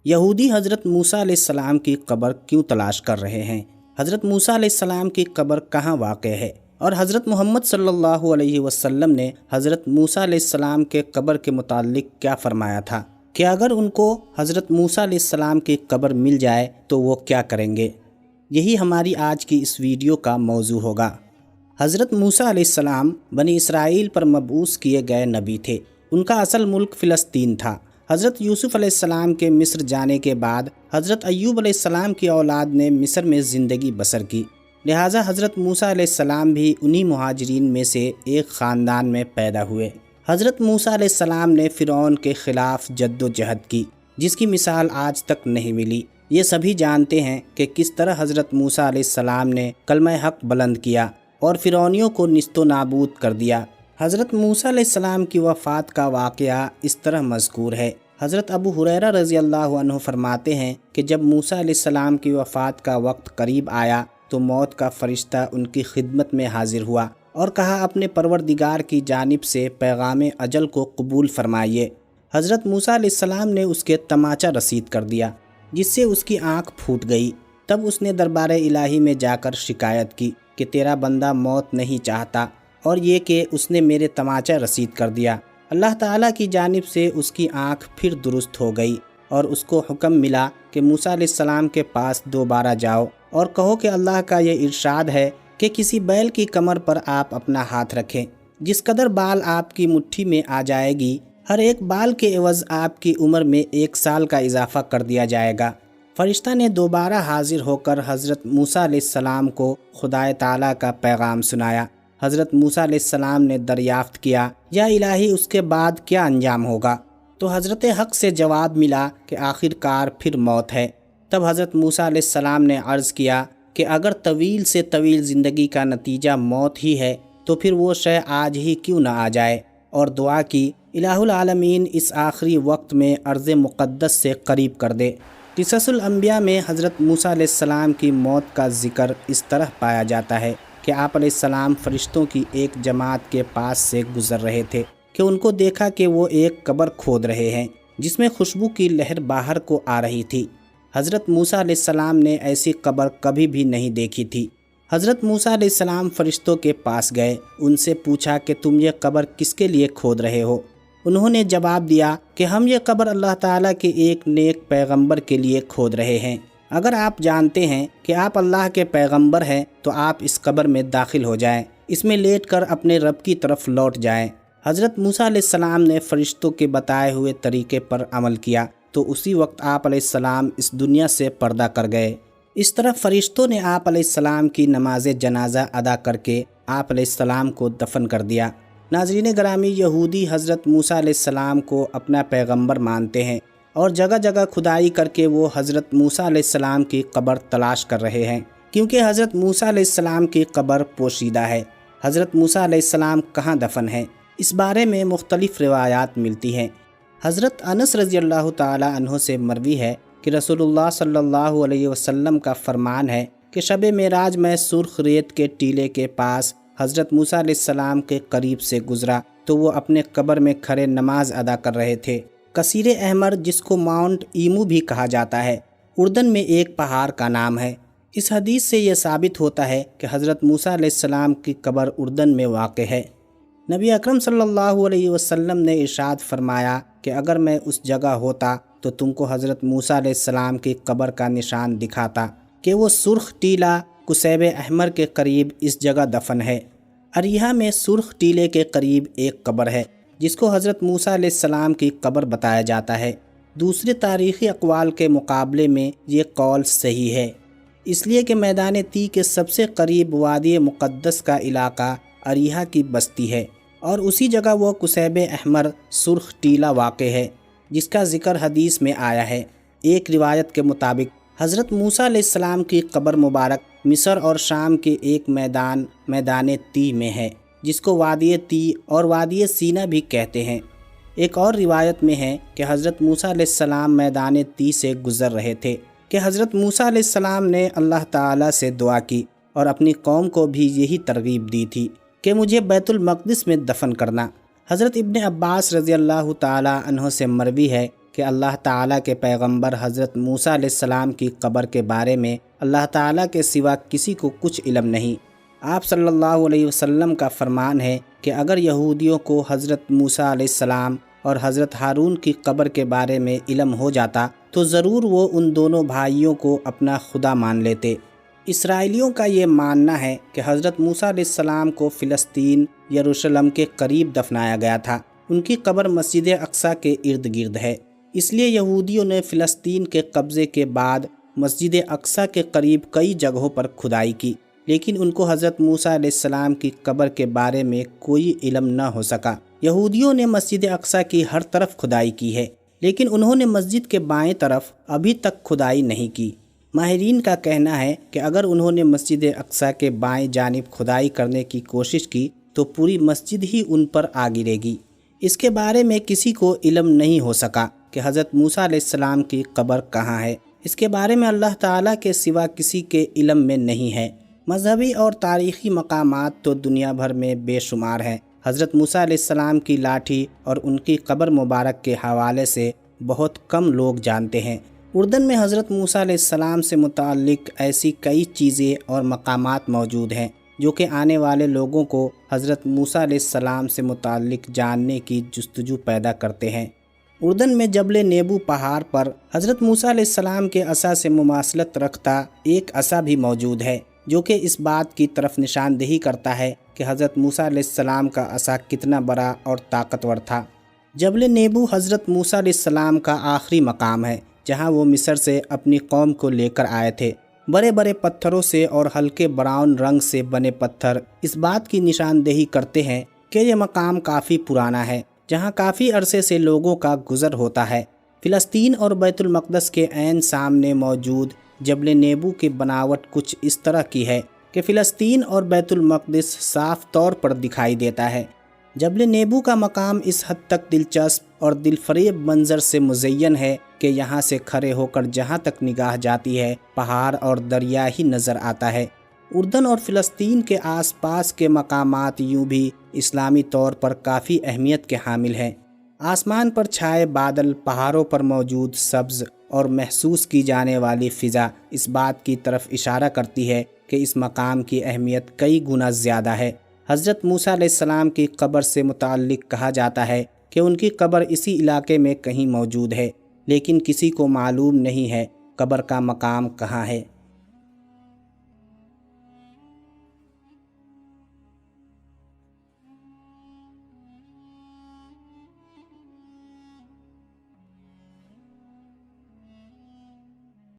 یہودی حضرت موسیٰ علیہ السلام کی قبر کیوں تلاش کر رہے ہیں؟ حضرت موسیٰ علیہ السلام کی قبر کہاں واقع ہے؟ اور حضرت محمد صلی اللہ علیہ وسلم نے حضرت موسیٰ علیہ السلام کے قبر کے متعلق کیا فرمایا تھا کہ اگر ان کو حضرت موسیٰ علیہ السلام کی قبر مل جائے تو وہ کیا کریں گے؟ یہی ہماری آج کی اس ویڈیو کا موضوع ہوگا۔ حضرت موسیٰ علیہ السلام بنی اسرائیل پر مبعوث کیے گئے نبی تھے۔ ان کا اصل ملک فلسطین تھا۔ حضرت یوسف علیہ السلام کے مصر جانے کے بعد حضرت ایوب علیہ السلام کی اولاد نے مصر میں زندگی بسر کی، لہٰذا حضرت موسیٰ علیہ السلام بھی انہی مہاجرین میں سے ایک خاندان میں پیدا ہوئے۔ حضرت موسیٰ علیہ السلام نے فرعون کے خلاف جد و جہد کی، جس کی مثال آج تک نہیں ملی۔ یہ سبھی جانتے ہیں کہ کس طرح حضرت موسیٰ علیہ السلام نے کلمہ حق بلند کیا اور فرعونیوں کو نیست و نابود کر دیا۔ حضرت موسیٰ علیہ السلام کی وفات کا واقعہ اس طرح مذکور ہے۔ حضرت ابو ہریرہ رضی اللہ عنہ فرماتے ہیں کہ جب موسیٰ علیہ السلام کی وفات کا وقت قریب آیا تو موت کا فرشتہ ان کی خدمت میں حاضر ہوا اور کہا اپنے پروردگار کی جانب سے پیغام اجل کو قبول فرمائیے۔ حضرت موسیٰ علیہ السلام نے اس کے تماچا رسید کر دیا، جس سے اس کی آنکھ پھوٹ گئی۔ تب اس نے دربار الہی میں جا کر شکایت کی کہ تیرا بندہ موت نہیں چاہتا، اور یہ کہ اس نے میرے تماچا رسید کر دیا۔ اللہ تعالیٰ کی جانب سے اس کی آنکھ پھر درست ہو گئی اور اس کو حکم ملا کہ موسیٰ علیہ السلام کے پاس دوبارہ جاؤ اور کہو کہ اللہ کا یہ ارشاد ہے کہ کسی بیل کی کمر پر آپ اپنا ہاتھ رکھیں، جس قدر بال آپ کی مٹھی میں آ جائے گی، ہر ایک بال کے عوض آپ کی عمر میں 1 سال کا اضافہ کر دیا جائے گا۔ فرشتہ نے دوبارہ حاضر ہو کر حضرت موسیٰ علیہ السلام کو خدا تعالیٰ کا پیغام سنایا۔ حضرت موسیٰ علیہ السلام نے دریافت کیا، یا الہی اس کے بعد کیا انجام ہوگا؟ تو حضرت حق سے جواب ملا کہ آخر کار پھر موت ہے۔ تب حضرت موسیٰ علیہ السلام نے عرض کیا کہ اگر طویل سے طویل زندگی کا نتیجہ موت ہی ہے تو پھر وہ شے آج ہی کیوں نہ آ جائے، اور دعا کی الہ العالمین اس آخری وقت میں ارض مقدس سے قریب کر دے۔ قصص الانبیاء میں حضرت موسیٰ علیہ السلام کی موت کا ذکر اس طرح پایا جاتا ہے کہ آپ علیہ السلام فرشتوں کی ایک جماعت کے پاس سے گزر رہے تھے کہ ان کو دیکھا کہ وہ ایک قبر کھود رہے ہیں جس میں خوشبو کی لہر باہر کو آ رہی تھی۔ حضرت موسیٰ علیہ السلام نے ایسی قبر کبھی بھی نہیں دیکھی تھی۔ حضرت موسیٰ علیہ السلام فرشتوں کے پاس گئے، ان سے پوچھا کہ تم یہ قبر کس کے لیے کھود رہے ہو؟ انہوں نے جواب دیا کہ ہم یہ قبر اللہ تعالیٰ کے ایک نیک پیغمبر کے لیے کھود رہے ہیں۔ اگر آپ جانتے ہیں کہ آپ اللہ کے پیغمبر ہیں تو آپ اس قبر میں داخل ہو جائیں، اس میں لیٹ کر اپنے رب کی طرف لوٹ جائیں۔ حضرت موسیٰ علیہ السلام نے فرشتوں کے بتائے ہوئے طریقے پر عمل کیا تو اسی وقت آپ علیہ السلام اس دنیا سے پردہ کر گئے۔ اس طرح فرشتوں نے آپ علیہ السلام کی نماز جنازہ ادا کر کے آپ علیہ السلام کو دفن کر دیا۔ ناظرین گرامی، یہودی حضرت موسیٰ علیہ السلام کو اپنا پیغمبر مانتے ہیں اور جگہ جگہ کھدائی کر کے وہ حضرت موسیٰ علیہ السلام کی قبر تلاش کر رہے ہیں، کیونکہ حضرت موسیٰ علیہ السلام کی قبر پوشیدہ ہے۔ حضرت موسیٰ علیہ السلام کہاں دفن ہیں، اس بارے میں مختلف روایات ملتی ہیں۔ حضرت انس رضی اللہ تعالی عنہ سے مروی ہے کہ رسول اللہ صلی اللہ علیہ وسلم کا فرمان ہے کہ شب معراج میں سرخ ریت کے ٹیلے کے پاس حضرت موسیٰ علیہ السلام کے قریب سے گزرا تو وہ اپنے قبر میں کھڑے نماز ادا کر رہے تھے۔ کثیر احمر، جس کو ماؤنٹ ایمو بھی کہا جاتا ہے، اردن میں ایک پہاڑ کا نام ہے۔ اس حدیث سے یہ ثابت ہوتا ہے کہ حضرت موسیٰ علیہ السلام کی قبر اردن میں واقع ہے۔ نبی اکرم صلی اللہ علیہ وسلم نے ارشاد فرمایا کہ اگر میں اس جگہ ہوتا تو تم کو حضرت موسیٰ علیہ السلام کی قبر کا نشان دکھاتا کہ وہ سرخ ٹیلہ کسیب احمر کے قریب اس جگہ دفن ہے۔ اریحہ میں سرخ ٹیلے کے قریب ایک قبر ہے جس کو حضرت موسیٰ علیہ السلام کی قبر بتایا جاتا ہے۔ دوسرے تاریخی اقوال کے مقابلے میں یہ قول صحیح ہے، اس لیے کہ میدان تی کے سب سے قریب وادی مقدس کا علاقہ اریحہ کی بستی ہے، اور اسی جگہ وہ کسیب احمر سرخ ٹیلہ واقع ہے جس کا ذکر حدیث میں آیا ہے۔ ایک روایت کے مطابق حضرت موسیٰ علیہ السلام کی قبر مبارک مصر اور شام کے ایک میدان تی میں ہے، جس کو وادی تی اور وادی سینا بھی کہتے ہیں۔ ایک اور روایت میں ہے کہ حضرت موسیٰ علیہ السلام میدان تی سے گزر رہے تھے کہ حضرت موسیٰ علیہ السلام نے اللہ تعالیٰ سے دعا کی اور اپنی قوم کو بھی یہی ترغیب دی تھی کہ مجھے بیت المقدس میں دفن کرنا۔ حضرت ابن عباس رضی اللہ تعالی عنہ سے مروی ہے کہ اللہ تعالیٰ کے پیغمبر حضرت موسیٰ علیہ السلام کی قبر کے بارے میں اللہ تعالیٰ کے سوا کسی کو کچھ علم نہیں۔ آپ صلی اللہ علیہ وسلم کا فرمان ہے کہ اگر یہودیوں کو حضرت موسیٰ علیہ السلام اور حضرت ہارون کی قبر کے بارے میں علم ہو جاتا تو ضرور وہ ان دونوں بھائیوں کو اپنا خدا مان لیتے۔ اسرائیلیوں کا یہ ماننا ہے کہ حضرت موسیٰ علیہ السلام کو فلسطین یروشلم کے قریب دفنایا گیا تھا۔ ان کی قبر مسجد اقصیٰ کے ارد گرد ہے، اس لیے یہودیوں نے فلسطین کے قبضے کے بعد مسجد اقصیٰ کے قریب کئی جگہوں پر کھدائی کی، لیکن ان کو حضرت موسیٰ علیہ السلام کی قبر کے بارے میں کوئی علم نہ ہو سکا۔ یہودیوں نے مسجد اقصیٰ کی ہر طرف کھدائی کی ہے، لیکن انہوں نے مسجد کے بائیں طرف ابھی تک کھدائی نہیں کی۔ ماہرین کا کہنا ہے کہ اگر انہوں نے مسجد اقصیٰ کے بائیں جانب کھدائی کرنے کی کوشش کی تو پوری مسجد ہی ان پر آ گرے گی۔ اس کے بارے میں کسی کو علم نہیں ہو سکا کہ حضرت موسیٰ علیہ السلام کی قبر کہاں ہے۔ اس کے بارے میں اللہ تعالیٰ کے سوا کسی کے علم میں نہیں ہے۔ مذہبی اور تاریخی مقامات تو دنیا بھر میں بے شمار ہیں۔ حضرت موسیٰ علیہ السلام کی لاٹھی اور ان کی قبر مبارک کے حوالے سے بہت کم لوگ جانتے ہیں۔ اردن میں حضرت موسیٰ علیہ السلام سے متعلق ایسی کئی چیزیں اور مقامات موجود ہیں جو کہ آنے والے لوگوں کو حضرت موسیٰ علیہ السلام سے متعلق جاننے کی جستجو پیدا کرتے ہیں۔ اردن میں جبل نیبو پہاڑ پر حضرت موسیٰ علیہ السلام کے عصا سے مماثلت رکھتا ایک عصا بھی موجود ہے جو کہ اس بات کی طرف نشاندہی کرتا ہے کہ حضرت موسیٰ علیہ السلام کا عصا کتنا بڑا اور طاقتور تھا۔ جبل نیبو حضرت موسیٰ علیہ السلام کا آخری مقام ہے جہاں وہ مصر سے اپنی قوم کو لے کر آئے تھے۔ بڑے بڑے پتھروں سے اور ہلکے براؤن رنگ سے بنے پتھر اس بات کی نشاندہی کرتے ہیں کہ یہ مقام کافی پرانا ہے جہاں کافی عرصے سے لوگوں کا گزر ہوتا ہے۔ فلسطین اور بیت المقدس کے عین سامنے موجود جبل نیبو کی بناوٹ کچھ اس طرح کی ہے کہ فلسطین اور بیت المقدس صاف طور پر دکھائی دیتا ہے۔ جبل نیبو کا مقام اس حد تک دلچسپ اور دل فریب منظر سے مزین ہے کہ یہاں سے کھڑے ہو کر جہاں تک نگاہ جاتی ہے پہاڑ اور دریا ہی نظر آتا ہے۔ اردن اور فلسطین کے آس پاس کے مقامات یوں بھی اسلامی طور پر کافی اہمیت کے حامل ہیں۔ آسمان پر چھائے بادل، پہاڑوں پر موجود سبز اور محسوس کی جانے والی فضا اس بات کی طرف اشارہ کرتی ہے کہ اس مقام کی اہمیت کئی گنا زیادہ ہے۔ حضرت موسیٰ علیہ السلام کی قبر سے متعلق کہا جاتا ہے کہ ان کی قبر اسی علاقے میں کہیں موجود ہے، لیکن کسی کو معلوم نہیں ہے قبر کا مقام کہاں ہے۔